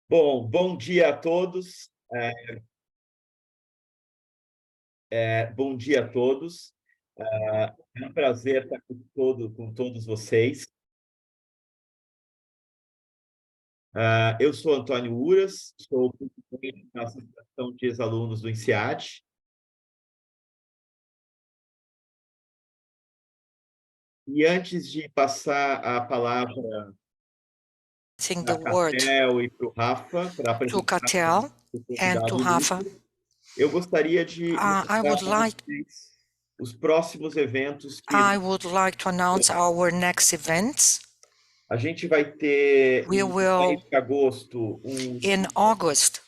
Bom dia a todos. Bom dia a todos. É um prazer estar com todos vocês. Eu sou Antônio Uras, sou presidente da Associação de Ex-Alunos do INSEAD. E antes de passar a palavra the word e para o Rafa, para apresentar and to Rafa, eu gostaria de I os próximos eventos que would like to announce our next events. A gente vai ter We will, em agosto in August,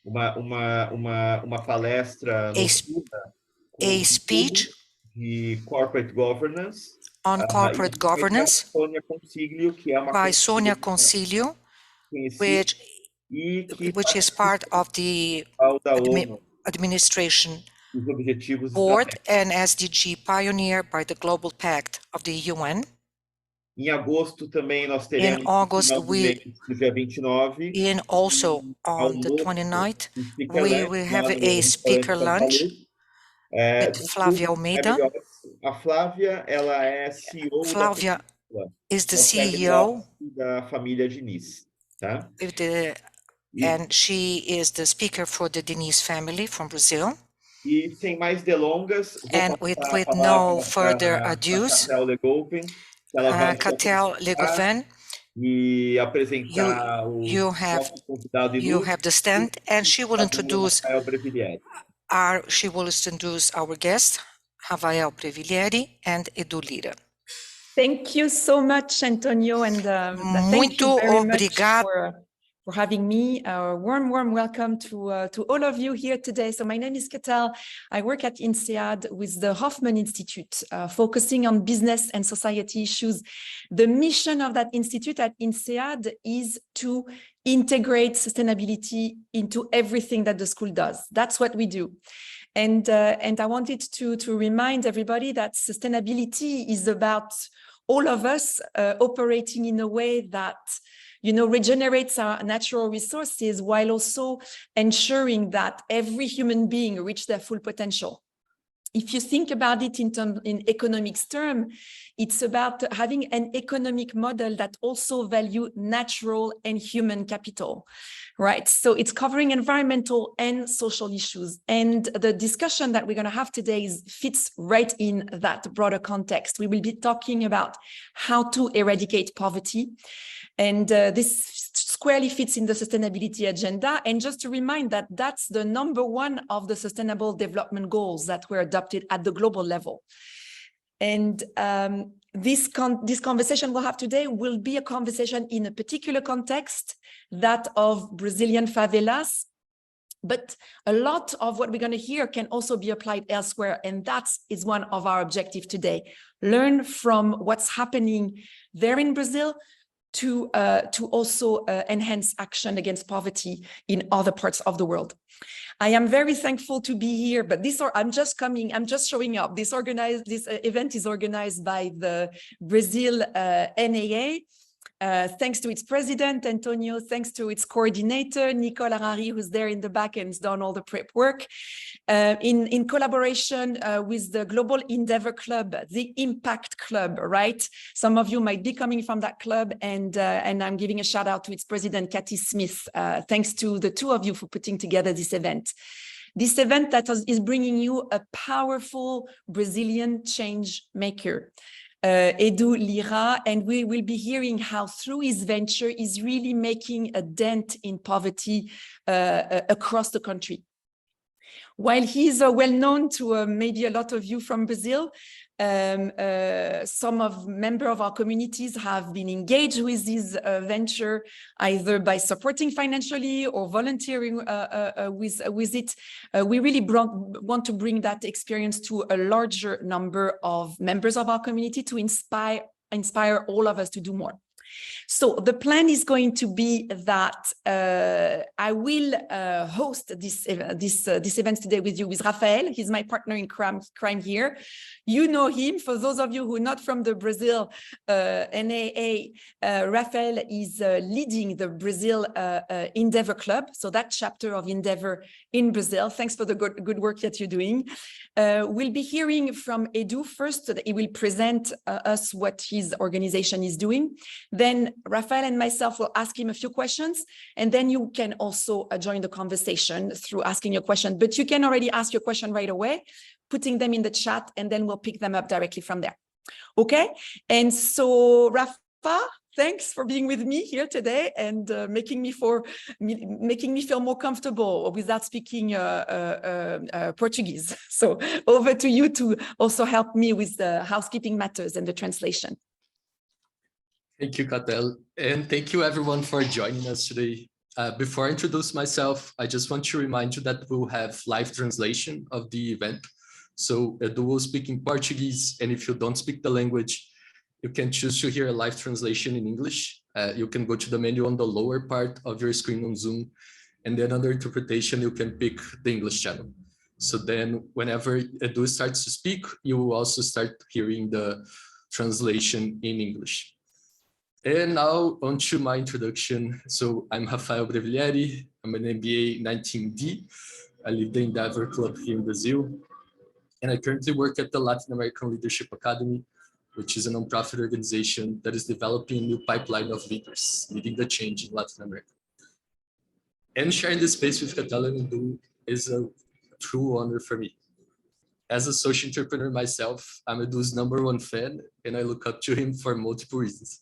uma palestra a speech de corporate governance on corporate governance Sônia Consiglio, que é uma by Sônia Consiglio, which is part of the administration board and SDG pioneer by the Global Pact of the UN. Em agosto também nós teremos dia 29. And also on the 29th, we will have a speaker lunch with Flávia Almeida. A Flávia, ela é CEO Flávia is the CEO da família Diniz, tá? And she is the speaker for the Diniz family from Brazil. E sem mais delongas, and with no further ado, Catel Legoven, e apresentar you have the stand, and she will introduce our guests, Rafael Previlieri and Edu Lyra. Thank you so much, Antonio, and thank you very much for having me. A warm welcome to all of you here today. So my name is Catel. I work at INSEAD with the Hoffman Institute, focusing on business and society issues. The mission of that institute at INSEAD is to integrate sustainability into everything that the school does. That's what we do. And I wanted to remind everybody that sustainability is about all of us operating in a way that regenerates our natural resources while also ensuring that every human being reach their full potential. If you think about it in economics terms, it's about having an economic model that also value natural and human capital, right? So it's covering environmental and social issues. And the discussion that we're going to have today fits right in that broader context. We will be talking about how to eradicate poverty. And this squarely fits in the sustainability agenda. And just to remind that that's the #1 of the Sustainable Development Goals that were adopted at the global level. And this conversation we'll have today will be a conversation in a particular context, that of Brazilian favelas. But a lot of what we're going to hear can also be applied elsewhere. And that is one of our objectives today. Learn from what's happening there in Brazil, to also enhance action against poverty in other parts of the world. I am very thankful to be here, but I'm just showing up. This event is organized by the Brazil NAA. Thanks to its president, Antonio, thanks to its coordinator, Nicole Harari, who's there in the back and has done all the prep work, in collaboration with the Global INDEVOR Club, the Impact Club, right? Some of you might be coming from that club, and I'm giving a shout out to its president, Kathy Smith. Thanks to the two of you for putting together this event. This event that is bringing you a powerful Brazilian change maker. Edu Lyra, and we will be hearing how through his venture is really making a dent in poverty across the country. While he's well known to maybe a lot of you from Brazil, some members of our communities have been engaged with this venture, either by supporting financially or volunteering with it. We really want to bring that experience to a larger number of members of our community to inspire all of us to do more. So the plan is going to be that I will host this event today with you, with Rafael. He's my partner in crime here. You know him. For those of you who are not from the Brazil NAA, Rafael is leading the Brazil INDEVOR Club. So that chapter of INDEVOR in Brazil. Thanks for the good work that you're doing. We'll be hearing from Edu first, so that he will present us what his organization is doing. Then Rafael and myself will ask him a few questions, and then you can also join the conversation through asking your question. But you can already ask your question right away, putting them in the chat, and then we'll pick them up directly from there. Okay? And so, Rafa, thanks for being with me here today and making me feel more comfortable without speaking Portuguese. So over to you to also help me with the housekeeping matters and the translation. Thank you, Catel, and thank you everyone for joining us today. Before I introduce myself, I just want to remind you that we'll have live translation of the event. So Edu will speak in Portuguese, and if you don't speak the language, you can choose to hear a live translation in English. You can go to the menu on the lower part of your screen on Zoom, and then under interpretation, you can pick the English channel. So then whenever Edu starts to speak, you will also start hearing the translation in English. And now on to my introduction. So I'm Rafael Breviglieri. I'm an MBA 19D. I lead the INDEVOR Club here in Brazil. And I currently work at the Latin American Leadership Academy, which is a nonprofit organization that is developing a new pipeline of leaders, leading the change in Latin America. And sharing this space with Catel and Edu is a true honor for me. As a social entrepreneur myself, I'm Edu's #1 fan, and I look up to him for multiple reasons.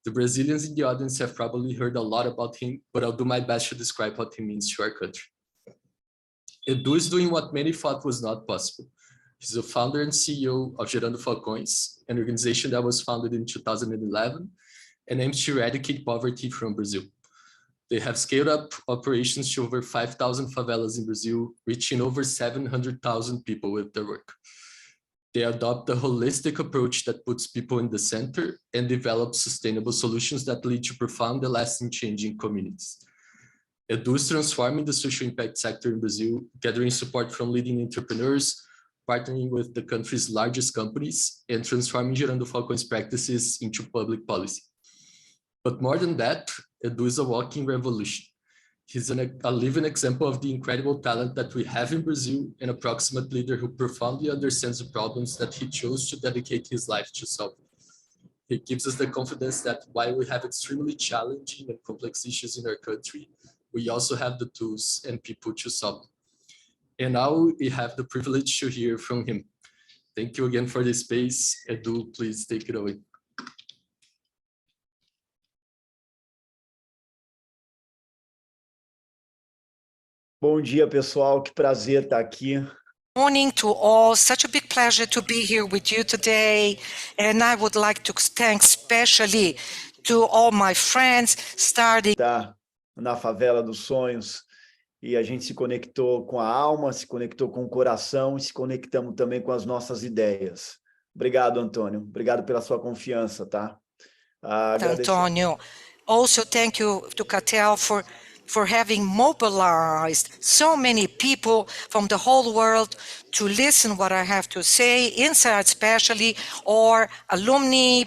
The Brazilians in the audience have probably heard a lot about him, but I'll do my best to describe what he means to our country. Edu is doing what many thought was not possible. He's the founder and CEO of Gerando Falcões, an organization that was founded in 2011 and aims to eradicate poverty from Brazil. They have scaled up operations to over 5,000 favelas in Brazil, reaching over 700,000 people with their work. They adopt a holistic approach that puts people in the center and develops sustainable solutions that lead to profound and lasting change in communities. Edu is transforming the social impact sector in Brazil, gathering support from leading entrepreneurs, partnering with the country's largest companies, and transforming Gerando Falcões practices into public policy. But more than that, Edu is a walking revolution. He's a living example of the incredible talent that we have in Brazil, and a proximate leader who profoundly understands the problems that he chose to dedicate his life to solve. He gives us the confidence that while we have extremely challenging and complex issues in our country, we also have the tools and people to solve them. And now we have the privilege to hear from him. Thank you again for the space. Edu, please take it away. Bom dia, pessoal. Que prazer estar aqui. Morning to all. Such a big pleasure to be here with you today. And I would like to thank especially to all my friends starting na favela dos sonhos, e a gente se conectou com a alma, se conectou com o coração e se conectamos também com as nossas ideias. Obrigado, Antônio. Obrigado pela sua confiança, tá? Antônio. Also thank you to Catel for having mobilized so many people from the whole world to listen what I have to say, inside especially, or alumni,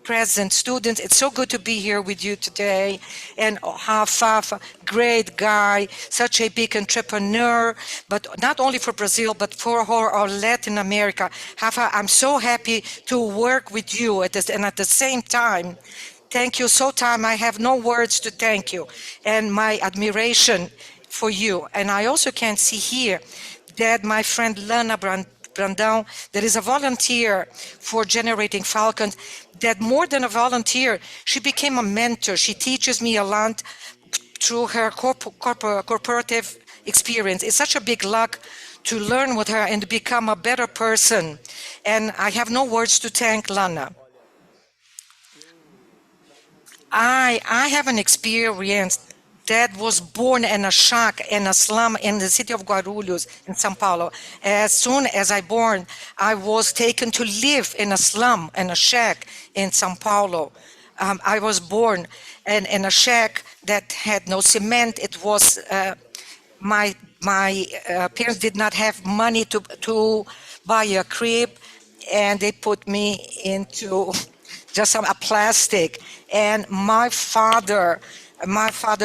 present students. It's so good to be here with you today. And Rafa, great guy, such a big entrepreneur, but not only for Brazil, but for all Latin America. Rafa, I'm so happy to work with you at the same time. Thank you so much. I have no words to thank you, and my admiration for you. And I also can see here that my friend Lana Brandão, that is a volunteer for Generating Falcons, that more than a volunteer, she became a mentor. She teaches me a lot through her corporative experience. It's such a big luck to learn with her and to become a better person. And I have no words to thank Lana. I have an experience that was born in a shack in a slum in the city of Guarulhos in São Paulo. As soon as I born, I was taken to live in a slum, in a shack in São Paulo. I was born in a shack that had no cement. It was my parents did not have money to buy a crib, and they put me into just a plastic. And my father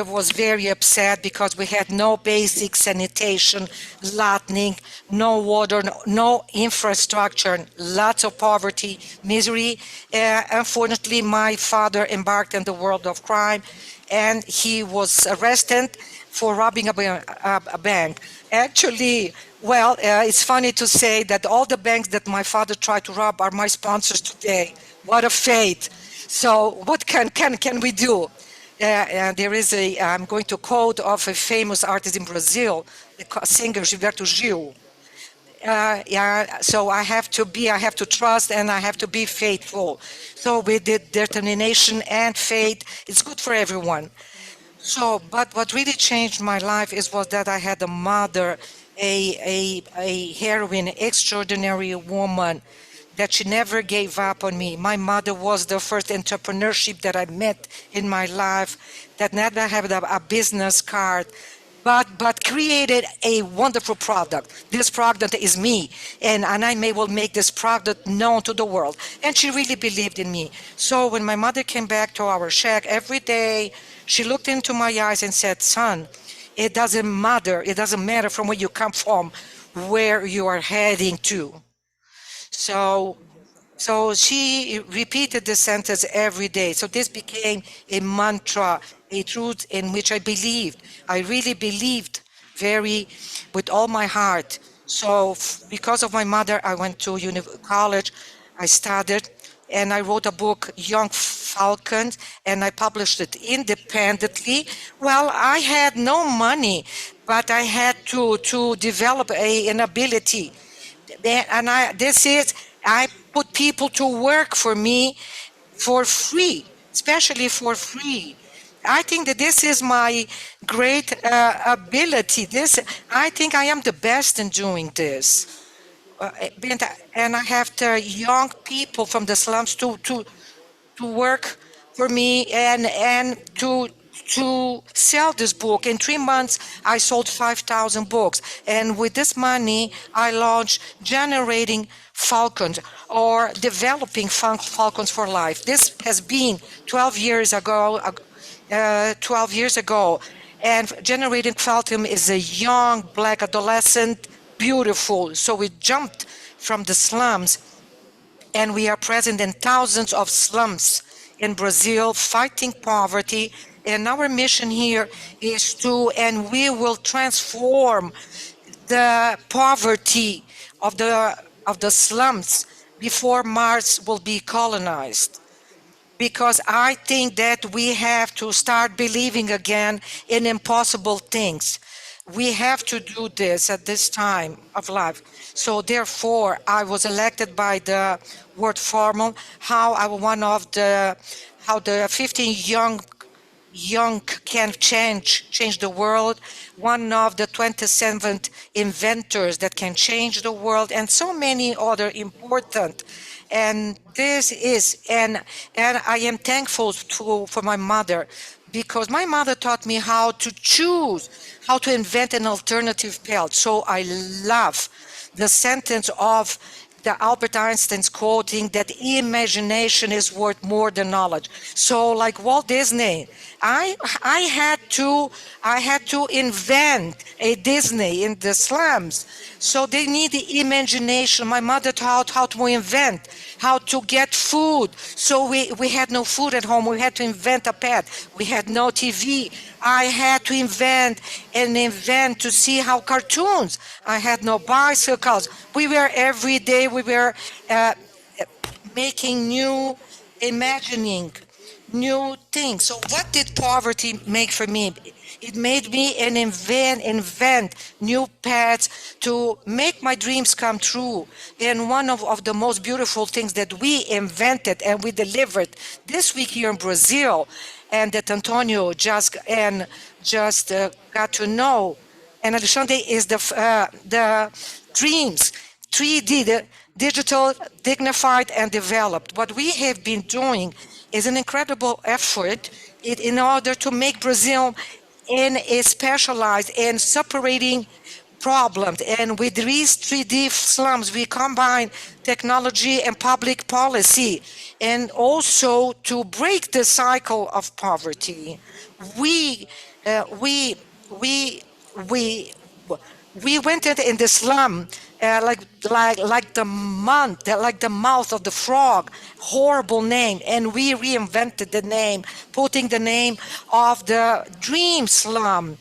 was very upset because we had no basic sanitation, lighting, no water, no infrastructure, lots of poverty, misery. Unfortunately, my father embarked in the world of crime, and he was arrested for robbing a bank. Actually, well, it's funny to say that all the banks that my father tried to rob are my sponsors today. What a fate. So what can we do? There is I'm going to quote of a famous artist in Brazil, the singer Gilberto Gil. Yeah, so I have to trust, and I have to be faithful. So with the determination and faith, it's good for everyone. So, but what really changed my life was that I had a mother, a heroine, extraordinary woman, that she never gave up on me. My mother was the first entrepreneurship that I met in my life, that never had a business card, but created a wonderful product. This product is me, and I may well make this product known to the world. And she really believed in me. So when my mother came back to our shack every day, she looked into my eyes and said, "Son, it doesn't matter from where you come from, where you are heading to." So she repeated this sentence every day. So this became a mantra, a truth in which I believed. I really believed with all my heart. So because of my mother, I went to college, I studied, and I wrote a book, Young Falcons, and I published it independently. Well, I had no money, but I had to develop an ability. And I put people to work for me for free, especially for free. I think that this is my great ability. I think I am the best in doing this. And I have the young people from the slums to work for me and to sell this book. In 3 months, I sold 5,000 books. And with this money, I launched Generating Falcons, or Developing Falcons for Life. This has been 12 years ago. 12 years ago. And Generating Falcon is a young black adolescent, beautiful. So we jumped from the slums, and we are present in thousands of slums in Brazil, fighting poverty. And our mission here is and we will transform the poverty of the slums before Mars will be colonized. Because I think that we have to start believing again in impossible things. We have to do this at this time of life. So therefore, I was elected by the World Forum, how the 15 young can change the world, one of the 27 inventors that can change the world, and so many other important. And this is, and I am thankful for my mother, because my mother taught me how to choose, how to invent an alternative path. So I love the sentence of the Albert Einstein's quoting that imagination is worth more than knowledge. So like Walt Disney, I had to invent a Disney in the slums. So they need the imagination. My mother taught how to invent, how to get food. So we had no food at home. We had to invent a pet. We had no TV. I had to invent to see how cartoons. I had no bicycles. We were every day, we were imagining new things. So what did poverty make for me? It made me invent new paths to make my dreams come true. And one of the most beautiful things that we invented and we delivered this week here in Brazil, and that Antonio just got to know, and Alexandre, is the dreams, 3D, digital, dignified, and developed. What we have been doing is an incredible effort in order to make Brazil specialized in separating problems. And with these 3D slums, we combine technology and public policy, and also to break the cycle of poverty. We uh, we we we we went in the slum like the mouth of the frog, horrible name, and we reinvented the name, putting the name of the dream slum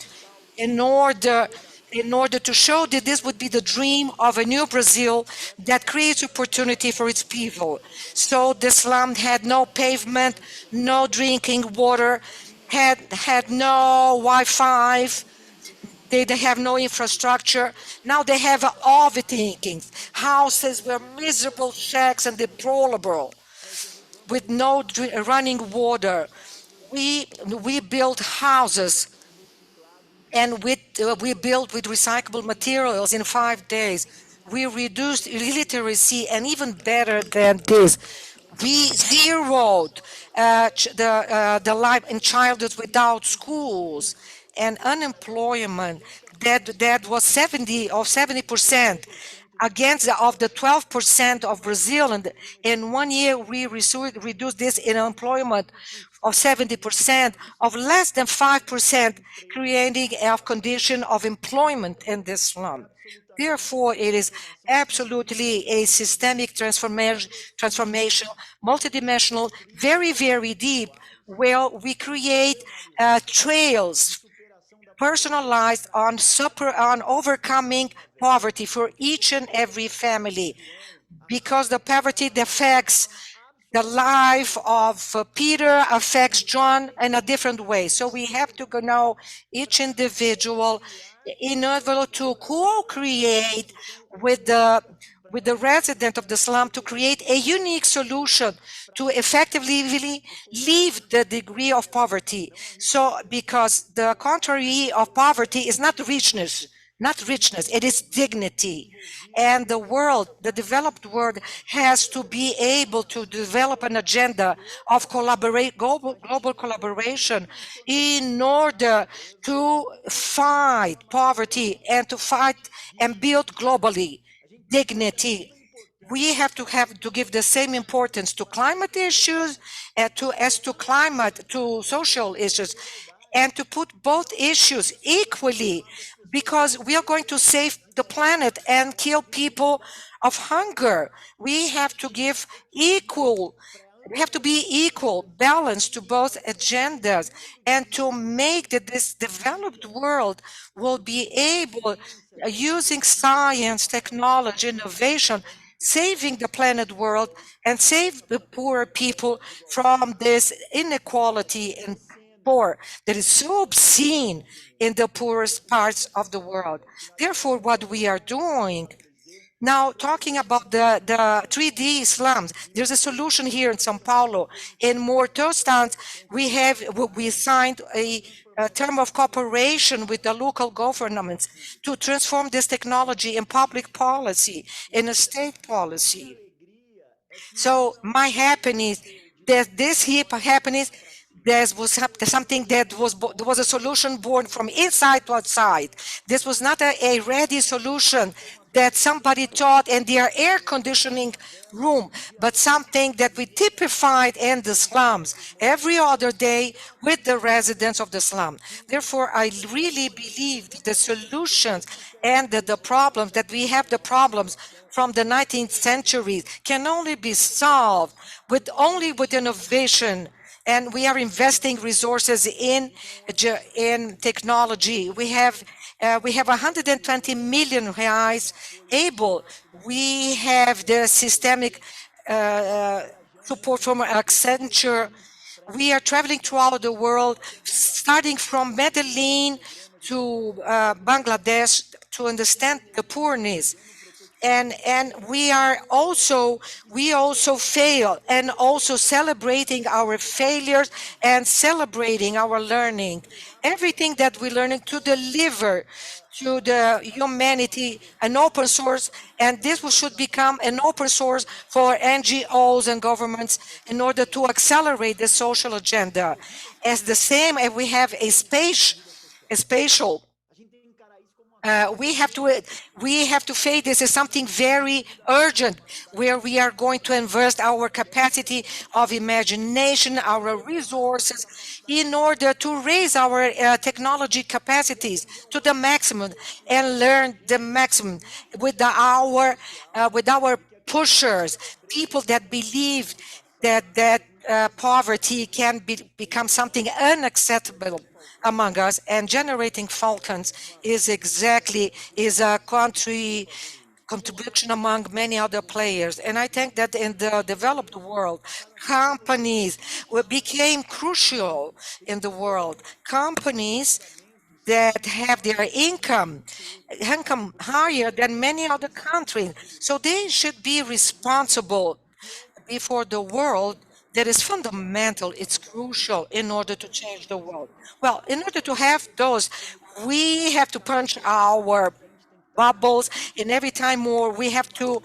in order to show that this would be the dream of a new Brazil that creates opportunity for its people. So the slum had no pavement, no drinking water, had no Wi-Fi, they have no infrastructure. Now they have all the things. Houses were miserable shacks and deplorable with no running water. We built houses and we built with recyclable materials in 5 days. We reduced illiteracy, and even better than this, we zeroed the life in childhoods without schools and unemployment that was 70% against of the 12% of Brazil. And in 1 year, we reduced this in unemployment of 70%, of less than 5%, creating a condition of employment in this slum. Therefore, it is absolutely a systemic transformation, multidimensional, very, very deep, where we create trails personalized on overcoming poverty for each and every family, because the poverty affects the life of Peter, affects John in a different way. So we have to know each individual in order to co-create with the resident of the slum to create a unique solution to effectively leave the degree of poverty. So because the contrary of poverty is not richness, it is dignity. And the world, the developed world, has to be able to develop an agenda of global collaboration in order to fight poverty and to fight and build globally dignity. We have to give the same importance to climate issues to social issues, and to put both issues equally, because we are going to save the planet and kill people of hunger. We have to give we have to be equal, balance to both agendas, and to make that this developed world will be able, using science, technology, innovation, saving the planet world and save the poor people from this inequality and poor that is so obscene in the poorest parts of the world. Therefore, what we are doing now, talking about the 3D slums, there's a solution here in São Paulo. In more Tostans, we signed a term of cooperation with the local governments to transform this technology in public policy, in a state policy. So my happiness, that this happiness, there was something that was a solution born from inside to outside. This was not a ready solution that somebody taught in their air conditioning room, but something that we typified in the slums every other day with the residents of the slum. Therefore, I really believe that the solutions and the problems that we have, the problems from the 19th century, can only be solved only with innovation. And we are investing resources in technology. We have 120 million reais able. We have the systemic support from Accenture. We are traveling throughout the world, starting from Medellin to Bangladesh, to understand the poorness. and we also fail, and also celebrating our failures and celebrating our learning, everything that we're learning to deliver to the humanity an open source, and this should become an open source for NGOs and governments in order to accelerate the social agenda. As the same as we have a spatial we have to face this as something very urgent, where we are going to invest our capacity of imagination, our resources, in order to raise our technology capacities to the maximum and learn the maximum with our pushers, people that believe that poverty can become something unacceptable among us, and generating falcons is a contribution among many other players. And I think that in the developed world, companies became crucial in the world. Companies that have their income higher than many other countries, so they should be responsible before the world. That is fundamental, it's crucial in order to change the world. Well, in order to have those, we have to punch our bubbles, and every time more we have to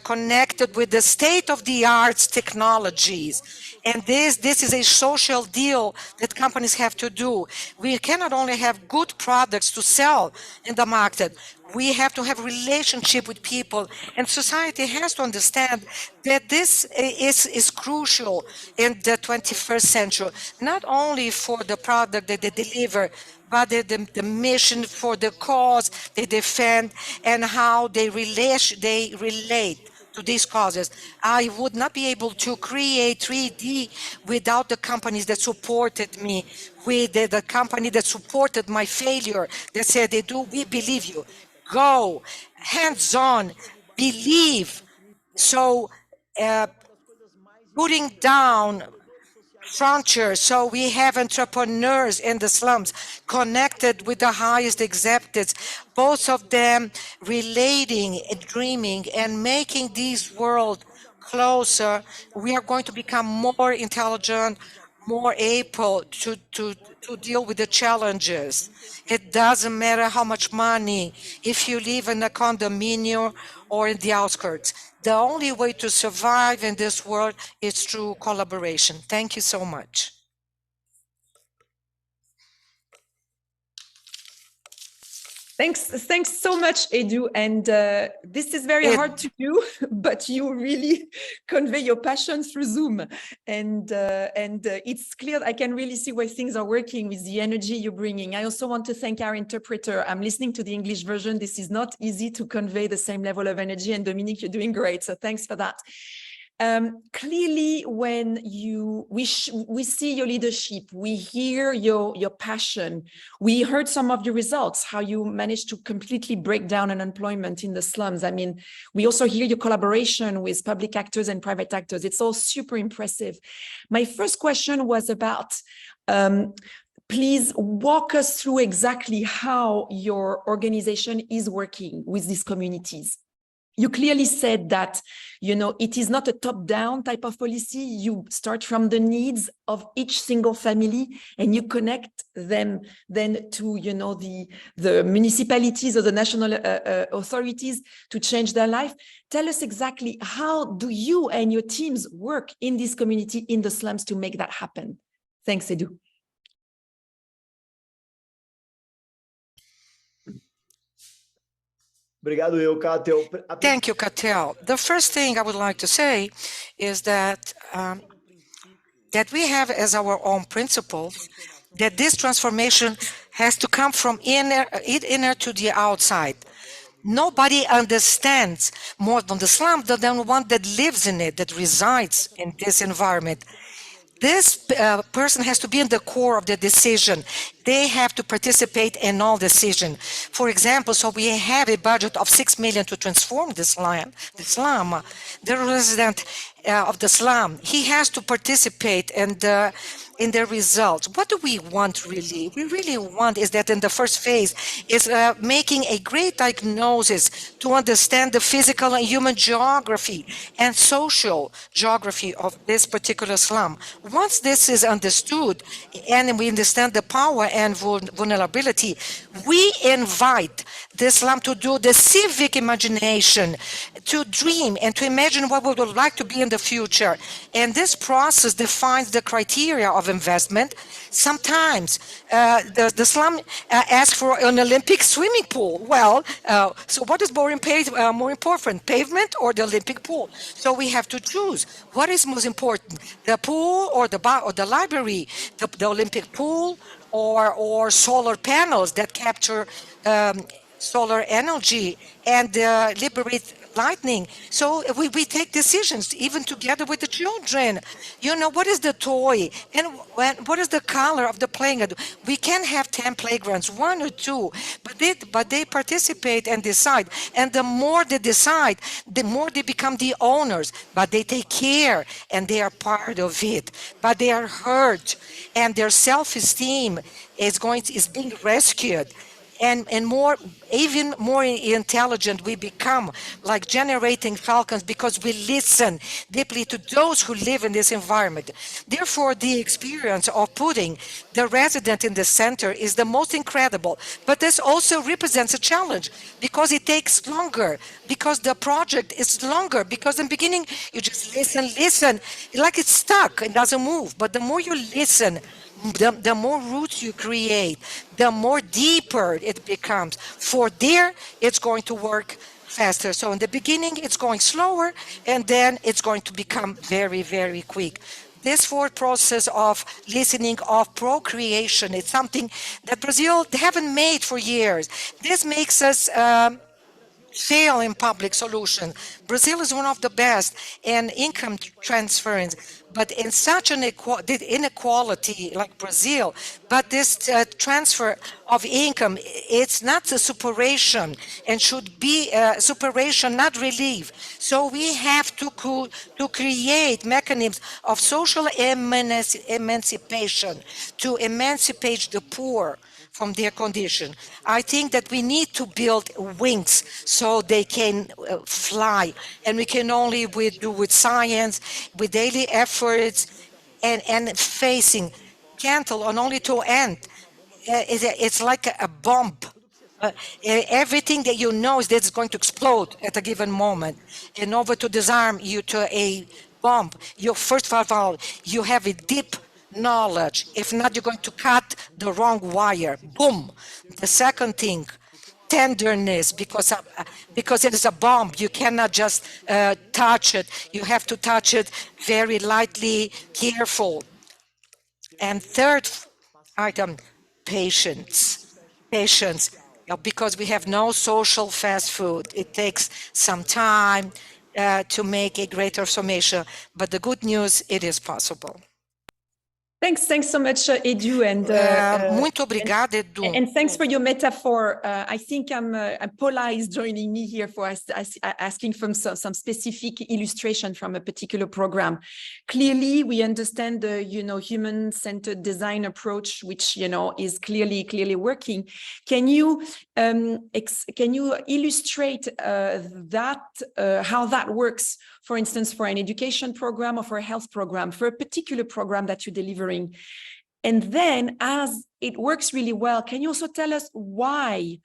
connect it with the state-of-the-art technologies. And this is a social deal that companies have to do. We cannot only have good products to sell in the market, we have to have relationship with people, and society has to understand that this is crucial in the 21st century, not only for the product that they deliver, but the mission for the cause they defend and how they relate to these causes. I would not be able to create 3D without the companies that supported me, with the company that supported my failure, that said, Edu, we believe you. Go, hands-on, believe. So putting down frontiers, so we have entrepreneurs in the slums connected with the highest executives, both of them relating and dreaming and making this world closer. We are going to become more intelligent, more able to deal with the challenges. It doesn't matter how much money, if you live in a condominium or in the outskirts. The only way to survive in this world is through collaboration. Thank you so much. Thanks so much, Edu. And this is very hard to do, but you really convey your passion through Zoom. And it's clear, I can really see why things are working with the energy you're bringing. I also want to thank our interpreter. I'm listening to the English version. This is not easy to convey the same level of energy. And Dominique, you're doing great. So thanks for that. Clearly, when we see your leadership, we hear your passion. We heard some of your results, how you managed to completely break down unemployment in the slums. I mean, we also hear your collaboration with public actors and private actors. It's all super impressive. My first question was about, please walk us through exactly how your organization is working with these communities. You clearly said that, it is not a top-down type of policy. You start from the needs of each single family and you connect them then to, the municipalities or the national authorities to change their life. Tell us exactly, how do you and your teams work in this community, in the slums, to make that happen? Thanks, Edu. Thank you, Catel. The first thing I would like to say is that that we have as our own principle that this transformation has to come from inner to the outside. Nobody understands more than the slum than the one that lives in it, that resides in this environment. This person has to be in the core of the decision. They have to participate in all decision. For example, so we have a budget of 6 million to transform this slum. The resident of the slum, he has to participate in the results. What do we want really? We really want is that in the first phase is making a great diagnosis to understand the physical and human geography and social geography of this particular slum. Once this is understood and we understand the power and vulnerability, we invite the slum to do the civic imagination, to dream and to imagine what we would like to be in the future. And this process defines the criteria of investment. Sometimes the slum asks for an Olympic swimming pool. Well, so what is more important, pavement or the Olympic pool? So we have to choose. What is most important, the pool or the library, the Olympic pool or solar panels that capture solar energy and liberate lightning. So we take decisions even together with the children. You know, what is the toy and what is the color of the playing? We can have 10 playgrounds, 1 or 2, but they participate and decide. And the more they decide, the more they become the owners, but they take care and they are part of it. But they are hurt and their self-esteem is being rescued. And even more intelligent we become, like generating falcons, because we listen deeply to those who live in this environment. Therefore, the experience of putting the resident in the center is the most incredible, but this also represents a challenge because it takes longer, because the project is longer, because in the beginning you just listen, like it's stuck, it doesn't move, but the more you listen, the more roots you create, the more deeper it becomes. For there, it's going to work faster. So in the beginning, it's going slower, and then it's going to become very, very quick. This fourth process of listening, of procreation, it's something that Brazil haven't made for years. This makes us fail in public solution. Brazil is one of the best in income transference, but in such an inequality like Brazil, but this transfer of income, it's not a superation and should be superation, not relief. So we have to create mechanisms of social emancipation, to emancipate the poor from their condition. I think that we need to build wings so they can fly, and we can only do with science, with daily efforts, and facing Cantle on only to end. It's like a bomb. Everything that you know is that it's going to explode at a given moment. In order to disarm you to a bomb, you first of all, you have a deep knowledge. If not, you're going to cut the wrong wire. Boom. The second thing, tenderness, because it is a bomb. You cannot just touch it. You have to touch it very lightly, careful. And third item, patience. Patience. Because we have no social fast food. It takes some time to make a great transformation. But the good news, it is possible. Thanks so much, Edu, and muito obrigada, Edu. And thanks for your metaphor. I think Paula is joining me here for asking from some specific illustration from a particular program. Clearly, we understand the human-centered design approach, which is clearly working. Can you illustrate how that works? For instance, for an education program or for a health program, for a particular program that you're delivering. And then as it works really well, can you also tell us why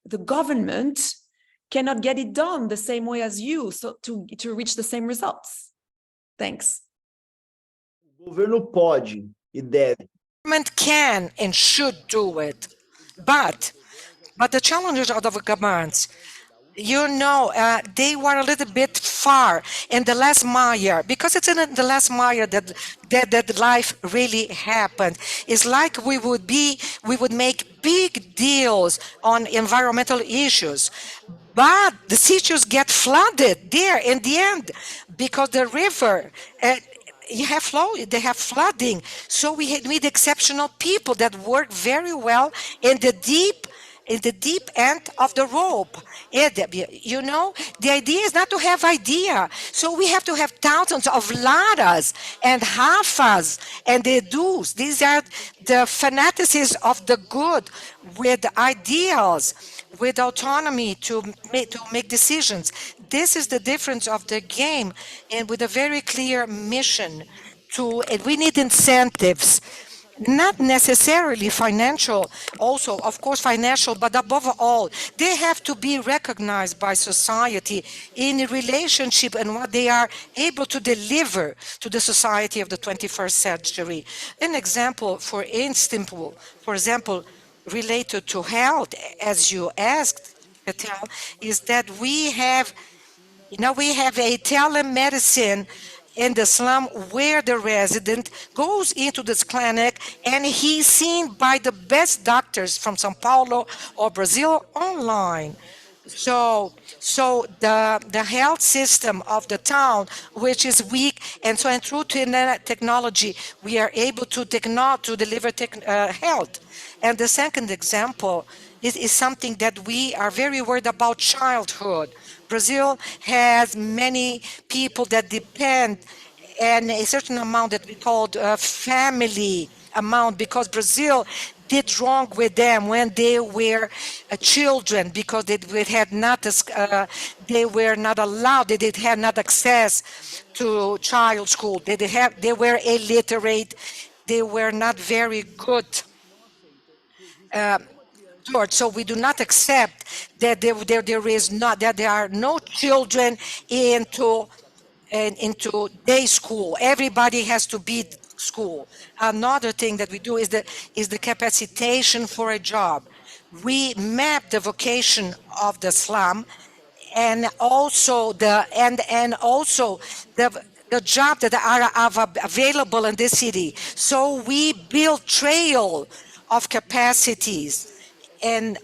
the government cannot get it done the same way as you, so to reach the same results? Thanks. O governo pode e deve. Government can and should do it, but the challenges of the governments, they were a little bit far in the last mile, because it's in the last mile that life really happened. It's like we would make big deals on environmental issues, but the cities get flooded there in the end because the river. They have flooding. So we need exceptional people that work very well in the deep in the deep end of the rope. You know, the idea is not to have idea. So we have to have thousands of Laras and Hafas and Edus. These are the fanaticism of the good with ideals, with autonomy to make decisions. This is the difference of the game, and with a very clear mission and we need incentives, not necessarily financial, also of course financial, but above all they have to be recognized by society in a relationship and what they are able to deliver to the society of the 21st century. An example, for example, related to health, as you asked, Patel, is that we have a telemedicine in the slum where the resident goes into this clinic and he's seen by the best doctors from Sao Paulo or Brazil online. So the health system of the town, which is weak, and through technology, we are able to deliver health. And the second example is something that we are very worried about: childhood. Brazil has many people that depend and a certain amount that we called family amount, because Brazil did wrong with them when they were children, because they were not allowed, they had not access to child school, they were illiterate, they were not very good. So we do not accept that there are no children into day school. Everybody has to be school. Another thing that we do is the capacitation for a job. We map the vocation of the slum, and also the jobs that are available in this city. So we build trail of capacities, and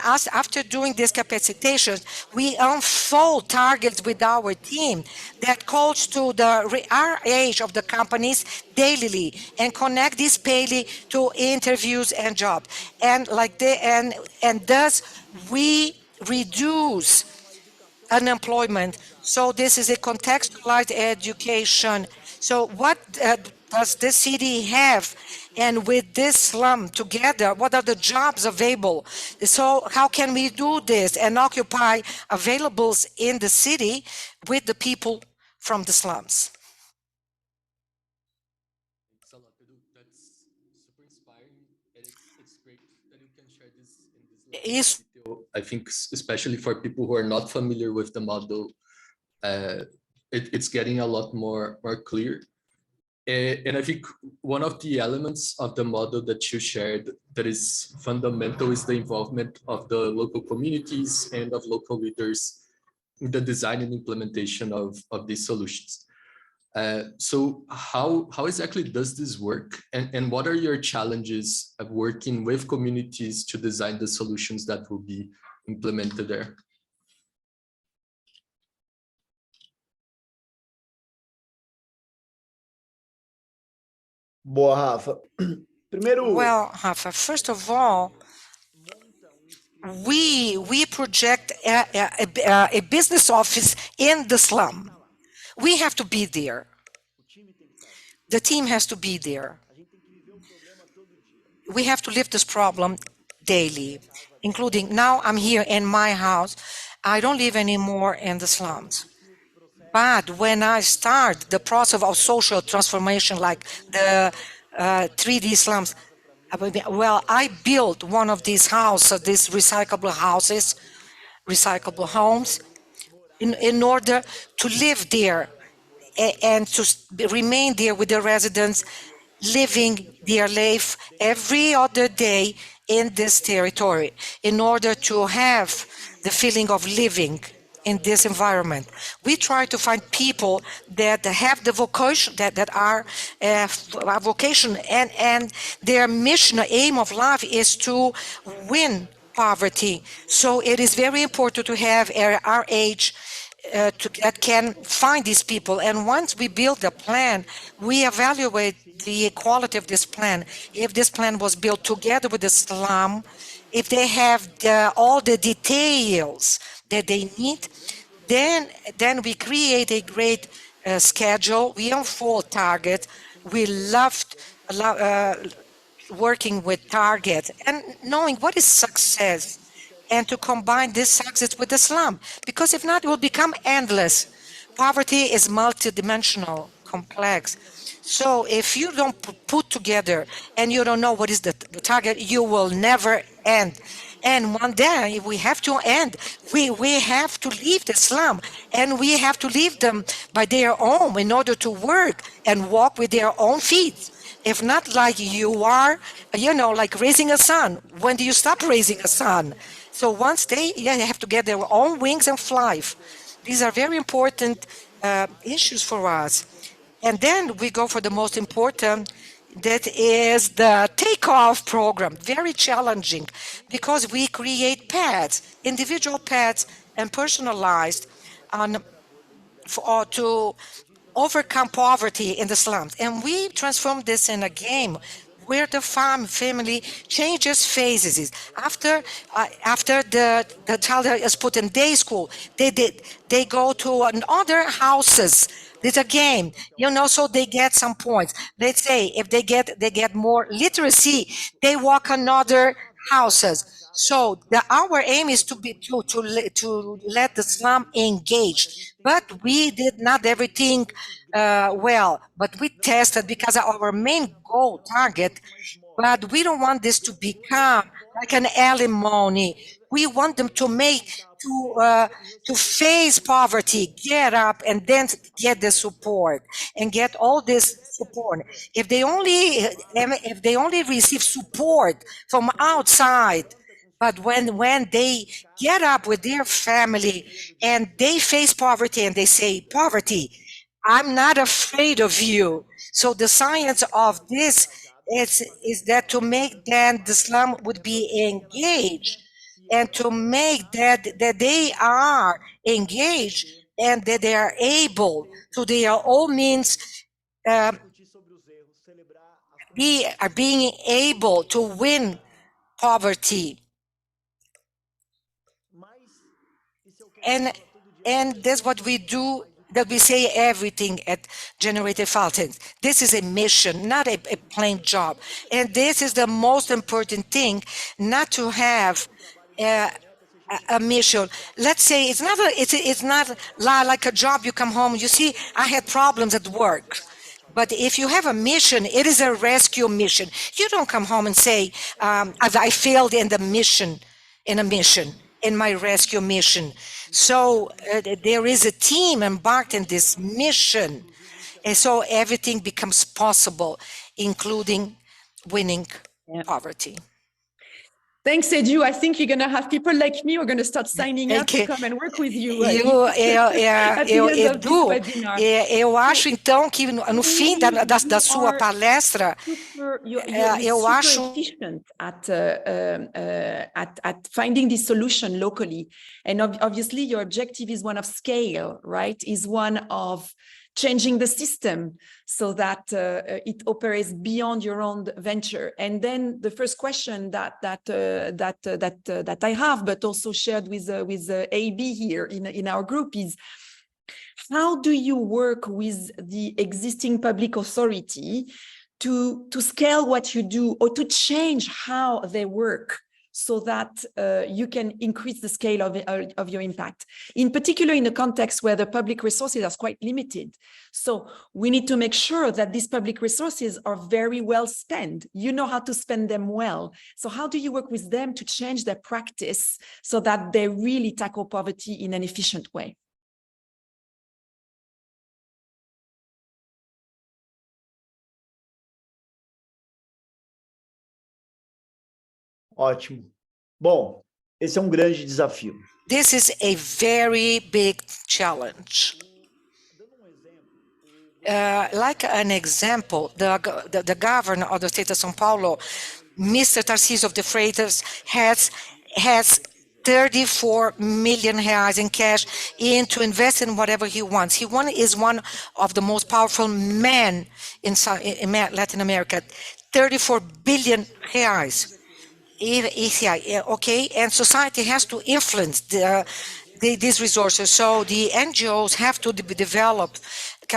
us, after doing these capacitations, we unfold targets with our team that calls to our age of the companies daily and connect this daily to interviews and jobs, and thus we reduce unemployment. So this is a contextualized education. So what does the city have? And with this slum together, what are the jobs available? So how can we do this and occupy availables in the city with the people from the slums? Thanks a lot, Edu. That's super inspiring, and it's great that you can share this in this level of detail. I think especially for people who are not familiar with the model, it's getting a lot more clear. And I think one of the elements of the model that you shared that is fundamental is the involvement of the local communities and of local leaders in the design and implementation of these solutions. So how exactly does this work? And what are your challenges of working with communities to design the solutions that will be implemented there? Boa, Rafa. Well, Rafa, first of all, we project a business office in the slum. We have to be there. The team has to be there. We have to live this problem daily, including now I'm here in my house. I don't live anymore in the slums. But when I start the process of social transformation, like the 3D slums, well, I built one of these houses, these recyclable houses, recyclable homes, in order to live there and to remain there with the residents, living their life every other day in this territory, in order to have the feeling of living in this environment. We try to find people that have the vocation, that are a vocation, and their mission, aim of life is to win poverty. So it is very important to have our age that can find these people. And once we build a plan, we evaluate the quality of this plan. If this plan was built together with the slum, if they have all the details that they need, then we create a great schedule. We unfold target. We loved working with target and knowing what is success, and to combine this success with Islam, because if not, it will become endless. Poverty is multidimensional, complex. So if you don't put together and you don't know what is the target, you will never end. And one day we have to end. We have to leave Islam, and we have to leave them by their own in order to work and walk with their own feet. If not, like you are, like raising a son. When do you stop raising a son? So once they have to get their own wings and fly. These are very important issues for us. And then we go for the most important, that is the takeoff program. Very challenging, because we create paths, individual paths, and personalized to overcome poverty in the slums. And we transform this in a game where the family changes phases. After the child is put in day school, they go to other houses. It's a game, so they get some points. Let's say if they get more literacy, they walk another houses. So our aim is to let the slum engage, but we did not everything well. But we tested, because our main goal target. But we don't want this to become like an alimony. We want them to to face poverty, get up, and then get the support and get all this support. If they only receive support from outside, but when they get up with their family and they face poverty and they say, poverty, I'm not afraid of you. So the science of this is that to make then the slum would be engaged, and to make that they are engaged and that they are able to their own means being able to win poverty. And that's what we do, that we say everything at Generated Fountains. This is a mission, not a plain job. And this is the most important thing, not to have a mission. Let's say it's not like a job. You come home, you see, I had problems at work. But if you have a mission, it is a rescue mission. You don't come home and say, I failed in my rescue mission. So there is a team embarked in this mission. And so everything becomes possible, including winning poverty. Thanks, Edu. I think you're going to have people like me who are going to start signing up to come and work with you. Edu, eu acho então que no fim da sua palestra, eu acho at finding this solution locally, and obviously your objective is one of scale, right? Is one of changing the system so that it operates beyond your own venture. And then the first question that I have, but also shared with AB here in our group, is how do you work with the existing public authority to scale what you do, or to change how they work, so that you can increase the scale of your impact, in particular in a context where the public resources are quite limited. So we need to make sure that these public resources are very well spent. You know how to spend them well. So how do you work with them to change their practice so that they really tackle poverty in an efficient way? Ótimo. Bom, esse é grande desafio. This is a very big challenge. Like an example, the governor of the state of São Paulo, Mr. Tarcísio de Freitas, has 34 million reais in cash to invest in whatever he wants. He is one of the most powerful men in Latin America. 34 billion reais. okay, and society has to influence these resources. So the NGOs have to develop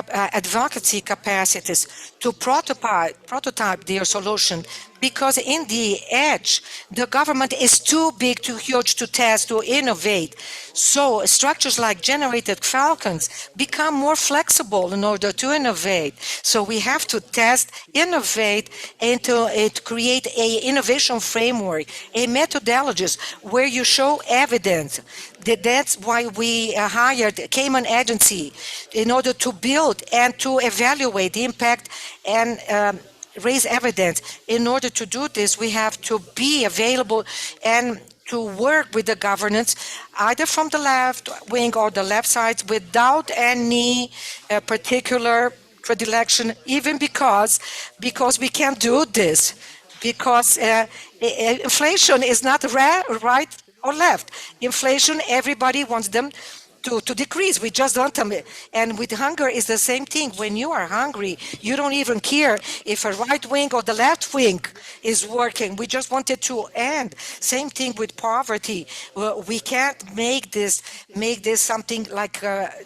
advocacy capacities to prototype their solution, because in the edge, the government is too big, too huge to test, to innovate. So structures like generated falcons become more flexible in order to innovate. So we have to test, innovate, and to create a innovation framework, a methodologies where you show evidence. That's why we hired Cayman Agency in order to build and to evaluate the impact and raise evidence. In order to do this, we have to be available and to work with the governance, either from the left wing or the left side, without any particular predilection, even because we can't do this, because inflation is not right or left. Inflation, everybody wants them to decrease. We just want them. And with hunger is the same thing. When you are hungry, you don't even care if a right wing or the left wing is working. We just want it to end. Same thing with poverty. We can't make this something like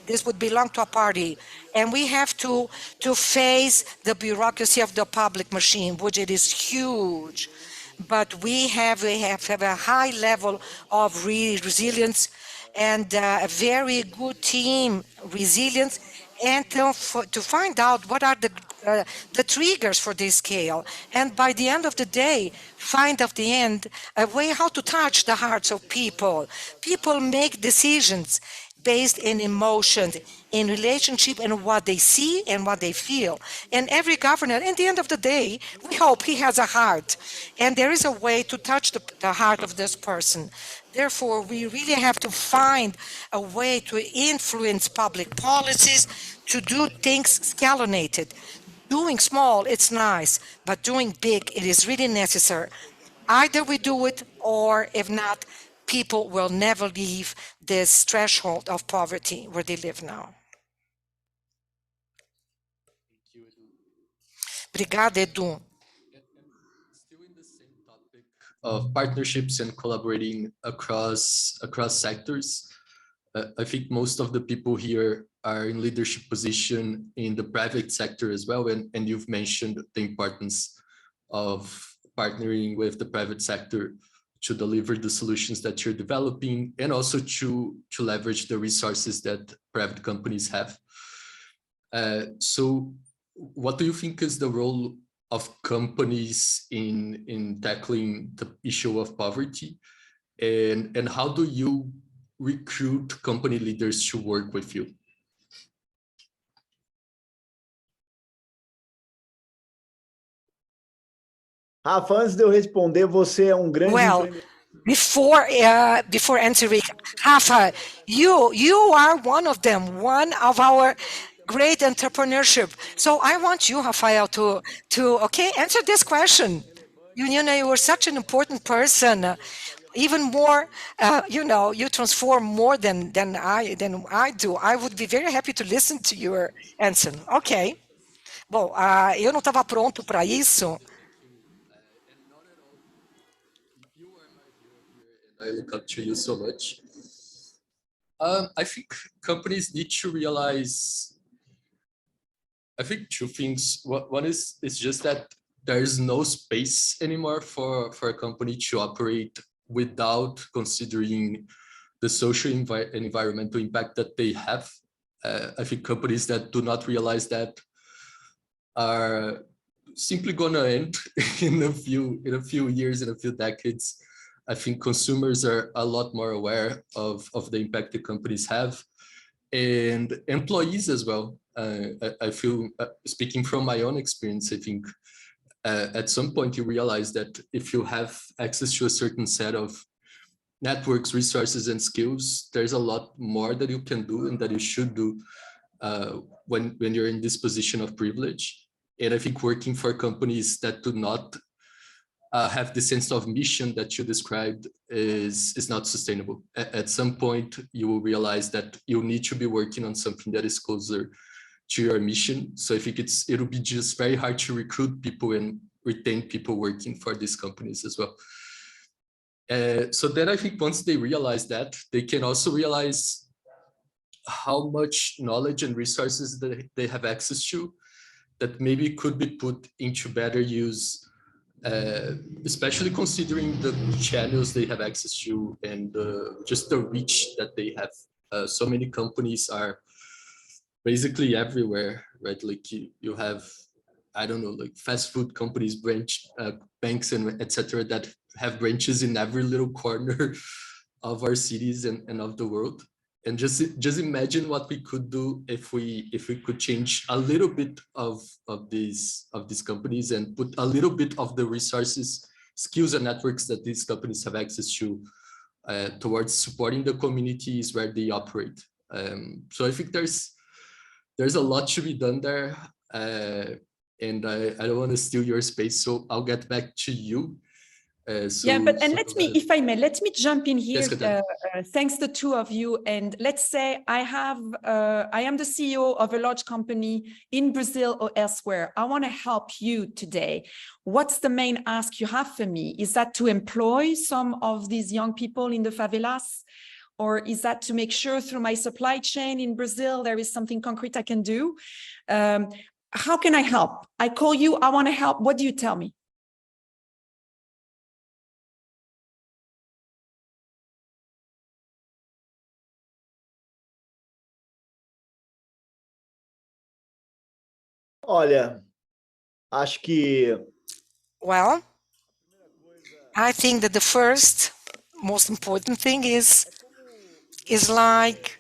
this would belong to a party. And we have to face the bureaucracy of the public machine, which it is huge. But we have a high level of resilience and a very good team resilience, and to find out what are the triggers for this scale, and by the end of the day find at the end a way how to touch the hearts of people. People make decisions based in emotions, in relationship, and what they see and what they feel. And every governor, at the end of the day, we hope he has a heart, and there is a way to touch the heart of this person. Therefore, we really have to find a way to influence public policies, to do things scalonated. Doing small, it's nice, but doing big, it is really necessary. Either we do it, or if not, people will never leave this threshold of poverty where they live now. Obrigada, Edu. Still in the same topic of partnerships and collaborating across sectors, I think most of the people here are in leadership position in the private sector as well, and you've mentioned the importance of partnering with the private sector to deliver the solutions that you're developing, and also to leverage the resources that private companies have. So what do you think is the role of companies in tackling the issue of poverty, and how do you recruit company leaders to work with you? Rafa, antes de eu responder, você é grande empreendedor. Before answering, Rafa, you are one of them, one of our great entrepreneurship. So I want you, Rafael, to answer this question. You know, you were such an important person. Even more, you transform more than I do. I would be very happy to listen to your answer. Ok. Bom, eu não estava pronto para isso. I look up to you so much. I think companies need to realize, I think, two things. One is just that there is no space anymore for a company to operate without considering the social and environmental impact that they have. I think companies that do not realize that are simply going to end in a few years, in a few decades. I think consumers are a lot more aware of the impact the companies have, and employees as well. I feel, speaking from my own experience, I think at some point you realize that if you have access to a certain set of networks, resources, and skills, there's a lot more that you can do and that you should do when you're in this position of privilege. And I think working for companies that do not have the sense of mission that you described is not sustainable. At some point, you will realize that you need to be working on something that is closer to your mission. So I think it'll be just very hard to recruit people and retain people working for these companies as well. So then I think once they realize that, they can also realize how much knowledge and resources that they have access to that maybe could be put into better use, especially considering the channels they have access to and just the reach that they have. So many companies are basically everywhere, right? Like you have, I don't know, like fast food companies, banks and etc. that have branches in every little corner of our cities and of the world. And just imagine what we could do if we could change a little bit of these companies and put a little bit of the resources, skills, and networks that these companies have access to towards supporting the communities where they operate. So I think there's a lot to be done there, and I don't want to steal your space, so I'll get back to you. Let me, if I may, let me jump in here. Yes, thanks the two of you. And let's say I am the CEO of a large company in Brazil or elsewhere. I want to help you today. What's the main ask you have for me? Is that to employ some of these young people in the favelas? Or is that to make sure through my supply chain in Brazil, there is something concrete I can do? How can I help? I call you, I want to help. What do you tell me? Olha, acho que... Well, I think that the first most important thing is like,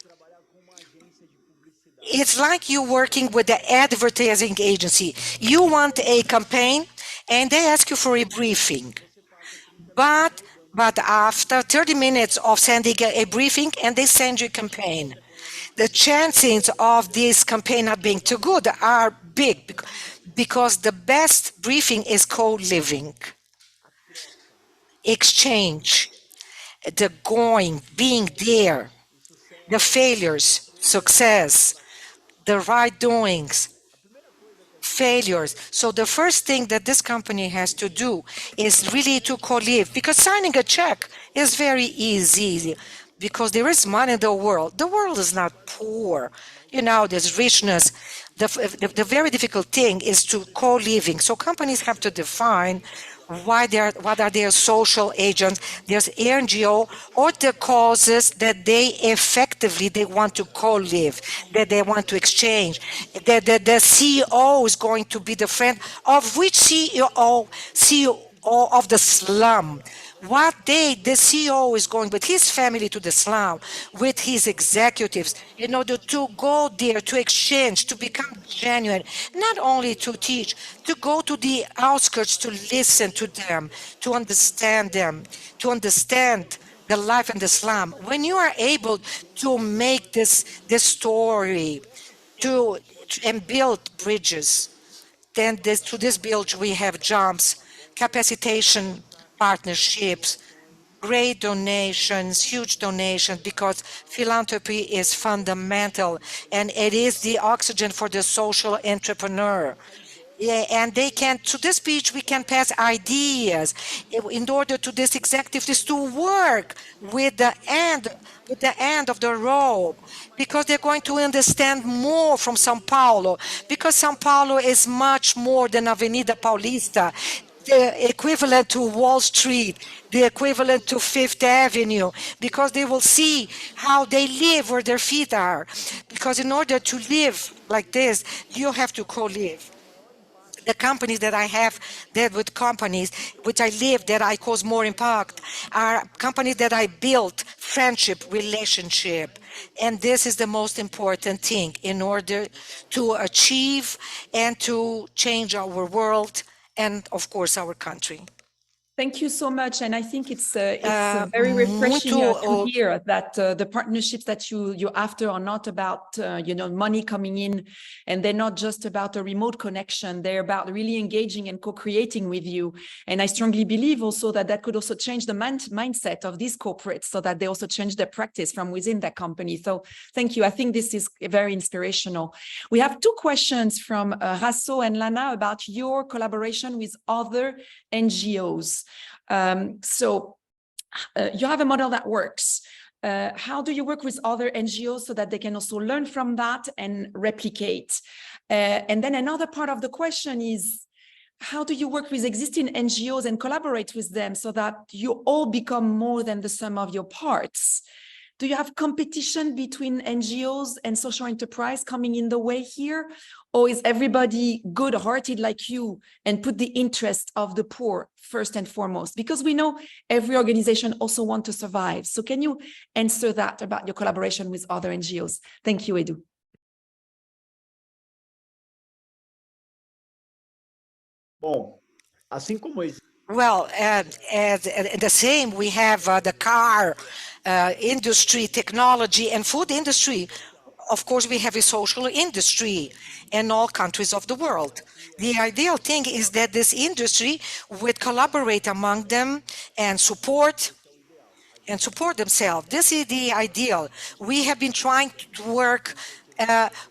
it's like you working with the advertising agency. You want a campaign and they ask you for a briefing. But after 30 minutes of sending a briefing and they send you a campaign, the chances of this campaign not being too good are big because the best briefing is co-living, exchange, the going, being there, the failures, success, the right doings, failures. So the first thing that this company has to do is really to co-live, because signing a check is very easy because there is money in the world. The world is not poor. You know, there's richness. The very difficult thing is to co-living. So companies have to define what are their social agents, there's NGO, or the causes that they effectively want to co-live, that they want to exchange. The CEO is going to be the friend of which CEO of the slum. What day the CEO is going with his family to the slum, with his executives, in order to go there, to exchange, to become genuine, not only to teach, to go to the outskirts, to listen to them, to understand them, to understand the life in the slum. When you are able to make this story, and build bridges, then to this build we have jobs, capacitation, partnerships, great donations, huge donations, because philanthropy is fundamental and it is the oxygen for the social entrepreneur. Yeah, and they can, to this speech, we can pass ideas in order to this executives to work with the end of the road, because they're going to understand more from São Paulo, because São Paulo is much more than Avenida Paulista, the equivalent to Wall Street, the equivalent to Fifth Avenue, because they will see how they live where their feet are. Because in order to live like this, you have to co-live. The companies that I have, that with companies which I live, that I cause more impact, are companies that I built friendship, relationship. And this is the most important thing in order to achieve and to change our world and, of course, our country. Thank you so much, and I think it's very refreshing to hear that the partnerships that you're after are not about money coming in, and they're not just about a remote connection. They're about really engaging and co-creating with you. And I strongly believe also that could also change the mindset of these corporates, so that they also change their practice from within that company. So thank you. I think this is very inspirational. We have two questions from Rasso and Lana about your collaboration with other NGOs. So you have a model that works. How do you work with other NGOs so that they can also learn from that and replicate? And then another part of the question is, how do you work with existing NGOs and collaborate with them so that you all become more than the sum of your parts? Do you have competition between NGOs and social enterprise coming in the way here? Or is everybody good-hearted like you and put the interest of the poor first and foremost? Because we know every organization also wants to survive. So can you answer that about your collaboration with other NGOs? Thank you, Edu. Bom, assim como well, the same, we have the car industry, technology, and food industry. Of course, we have a social industry in all countries of the world. The ideal thing is that this industry would collaborate among them and support themselves. This is the ideal. We have been trying to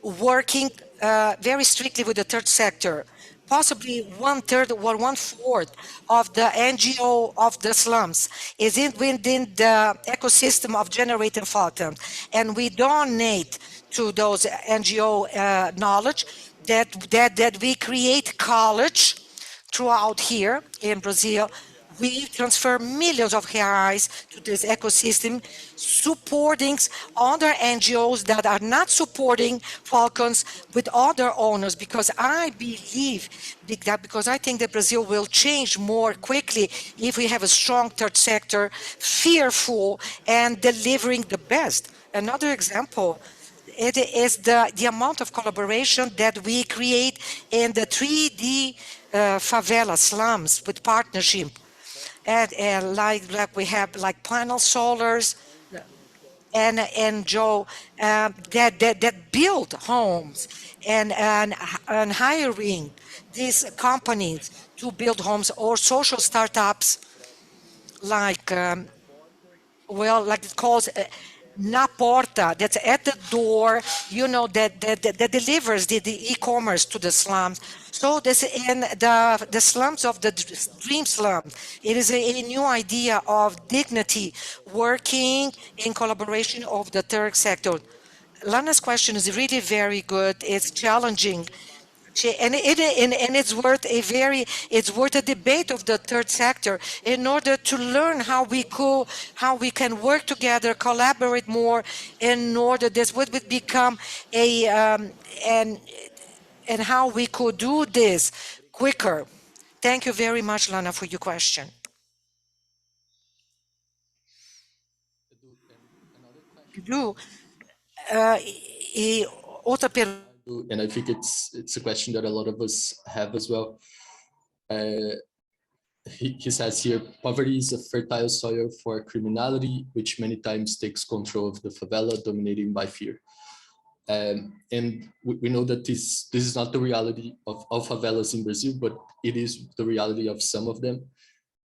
working very strictly with the third sector. Possibly 1/3 or 1/4 of the NGO of the slums is within the ecosystem of generating fountains, and we donate to those NGO knowledge that we create college throughout here in Brazil. We transfer millions of reais to this ecosystem, supporting other NGOs that are not supporting falcons with other owners, because I believe that, because I think that Brazil will change more quickly if we have a strong third sector, fearful and delivering the best. Another example, it is the amount of collaboration that we create in the 3D favela slums with partnership. And like we have like panel solars and Joe that build homes and hiring these companies to build homes, or social startups like like it calls na porta, that's at the door, you know, that delivers the e-commerce to the slums. So this in the slums of the dream slum, it is a new idea of dignity, working in collaboration of the third sector. Lana's question is really very good. It's challenging. And it's worth a debate of the third sector in order to learn how we can work together, collaborate more, in order this would become a and how we could do this quicker. Thank you very much, Lana, for your question. Edu, outra pergunta. And I think it's a question that a lot of us have as well. He says here, poverty is a fertile soil for criminality, which many times takes control of the favela, dominating by fear. And we know that this is not the reality of all favelas in Brazil, but it is the reality of some of them.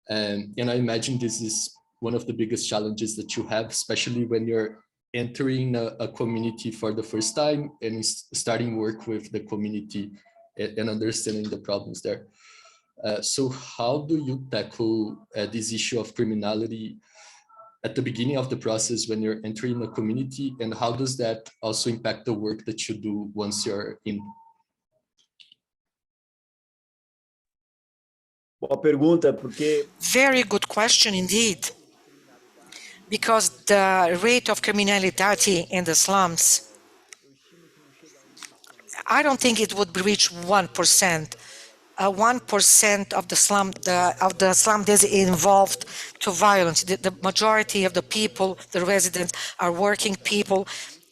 And I imagine this is one of the biggest challenges that you have, especially when you're entering a community for the first time and starting work with the community and understanding the problems there. So how do you tackle this issue of criminality at the beginning of the process when you're entering a community, and how does that also impact the work that you do once you're in? Boa pergunta, porque very good question indeed. Because the rate of criminality in the slums, I don't think it would reach 1%. 1% of the slum that is involved to violence. The majority of the people, the residents, are working people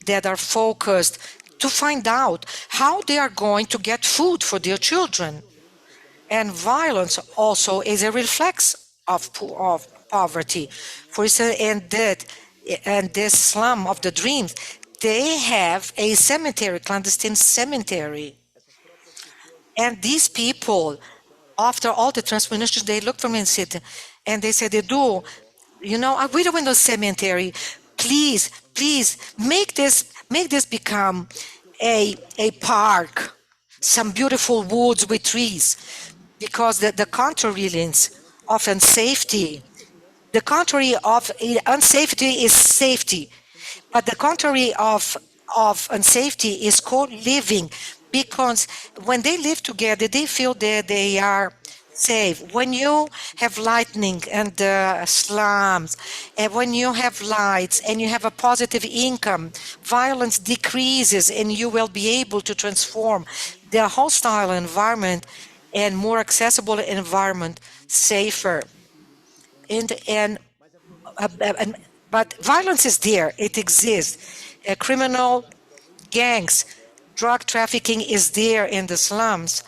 that are focused to find out how they are going to get food for their children. And violence also is a reflex of poverty. For instance, in this slum of the dreams, they have a cemetery, clandestine cemetery. And these people, after all the transformations, they looked for me and said, Edu, you know, we don't want no cemetery. Please make this become a park, some beautiful woods with trees, because the counter-reliance, often safety, The contrary of unsafety is safety, but the contrary of unsafety is co-living, because when they live together, they feel that they are safe. When you have lightning and slums, and when you have lights and you have a positive income, violence decreases, and you will be able to transform the hostile environment and more accessible environment safer. But violence is there, it exists. Criminal gangs, drug trafficking is there in the slums.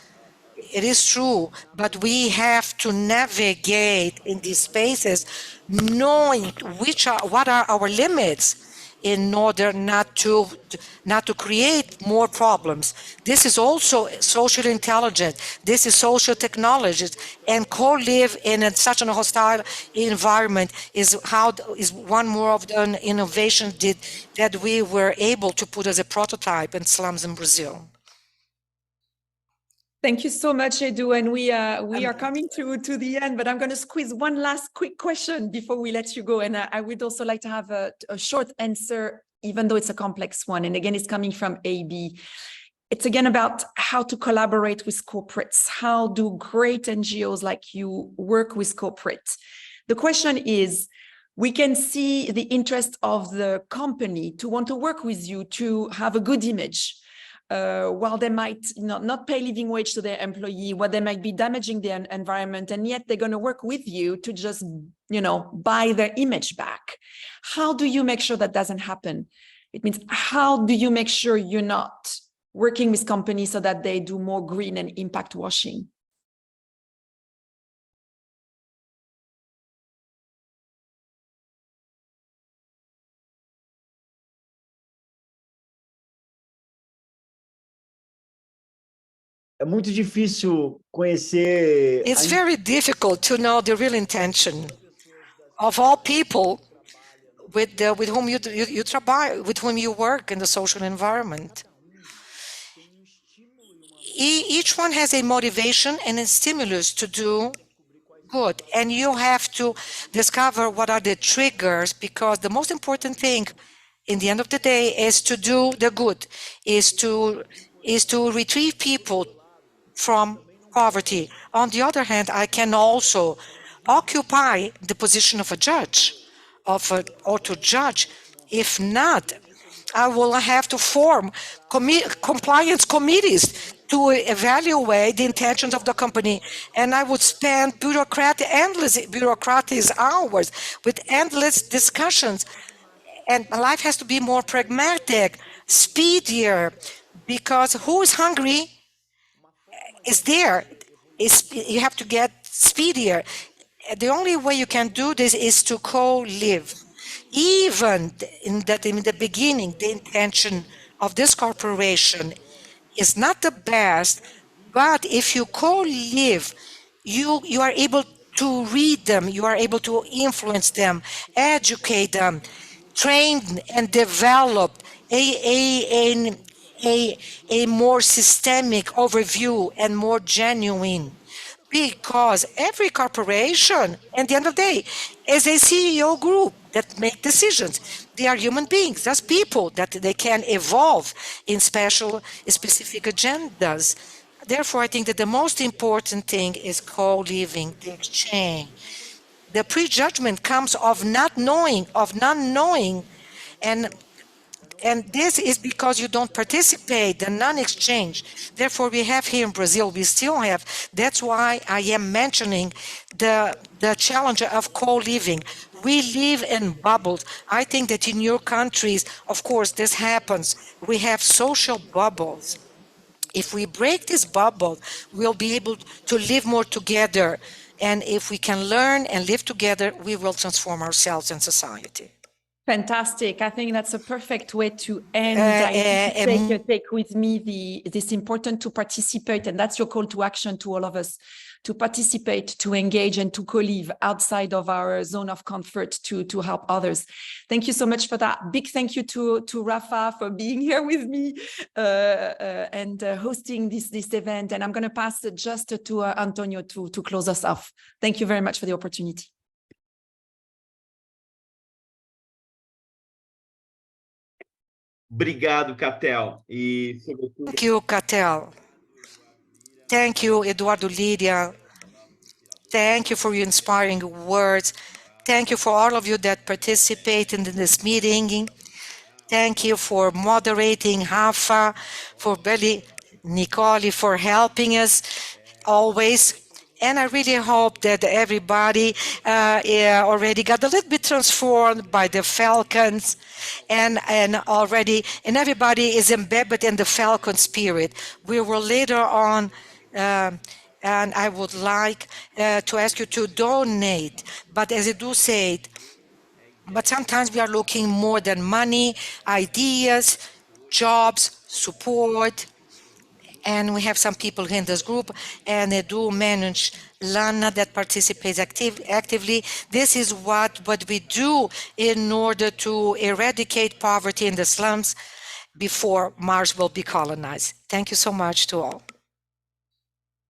It is true, but we have to navigate in these spaces knowing what are our limits in order not to create more problems. This is also social intelligence. This is social technology, and co-live in such a hostile environment is one more of the innovation that we were able to put as a prototype in slums in Brazil. Thank you so much, Edu. And we are coming to the end, but I'm going to squeeze one last quick question before we let you go. And I would also like to have a short answer, even though it's a complex one. And again, it's coming from AB. It's again about how to collaborate with corporates. How do great NGOs like you work with corporates? The question is, we can see the interest of the company to want to work with you, to have a good image. While they might not pay living wage to their employee, while they might be damaging their environment, and yet they're going to work with you to just, buy their image back. How do you make sure that doesn't happen? It means, how do you make sure you're not working with companies so that they do more green and impact washing? É muito difícil conhecer. It's very difficult to know the real intention of all people with whom you work in the social environment. Each one has a motivation and a stimulus to do good, and you have to discover what are the triggers, because the most important thing in the end of the day is to do the good, is to retrieve people from poverty. On the other hand, I can also occupy the position of a judge, or to judge. If not, I will have to form compliance committees to evaluate the intentions of the company, and I would spend endless bureaucratic hours with endless discussions. And life has to be more pragmatic, speedier, because who is hungry is there. You have to get speedier. The only way you can do this is to co-live. Even in the beginning, the intention of this corporation is not the best, but if you co-live, you are able to read them, you are able to influence them, educate them, train and develop a more systemic overview and more genuine. Because every corporation, at the end of the day, is a CEO group that make decisions. They are human beings, that's people that they can evolve in specific agendas. Therefore, I think that the most important thing is co-living, the exchange. The prejudgment comes of not knowing, and this is because you don't participate, the non-exchange. Therefore, we have here in Brazil, we still have, that's why I am mentioning the challenge of co-living. We live in bubbles. I think that in your countries, of course, this happens. We have social bubbles. If we break this bubble, we'll be able to live more together. And if we can learn and live together, we will transform ourselves and society. Fantastic. I think that's a perfect way to end. I take with me this important to participate, and that's your call to action to all of us, to participate, to engage, and to co-live outside of our zone of comfort to help others. Thank you so much for that. Big thank you to Rafa for being here with me and hosting this event. And I'm going to pass it just to Antonio to close us off. Thank you very much for the opportunity. Obrigado, Catel. E, sobretudo... Thank you, Catel. Thank you, Eduardo Lyra. Thank you for your inspiring words. Thank you for all of you that participated in this meeting. Thank you for moderating, Rafa, for Belly, Nicole, for helping us always. And I really hope that everybody already got a little bit transformed by the Falcons and everybody is embedded in the Falcon spirit. We will later on and I would like to ask you to donate. But as Edu said, but sometimes we are looking more than money, ideas, jobs, support. And we have some people in this group, and they do manage Lana that participates actively. This is what we do in order to eradicate poverty in the slums before Mars will be colonized. Thank you so much to all.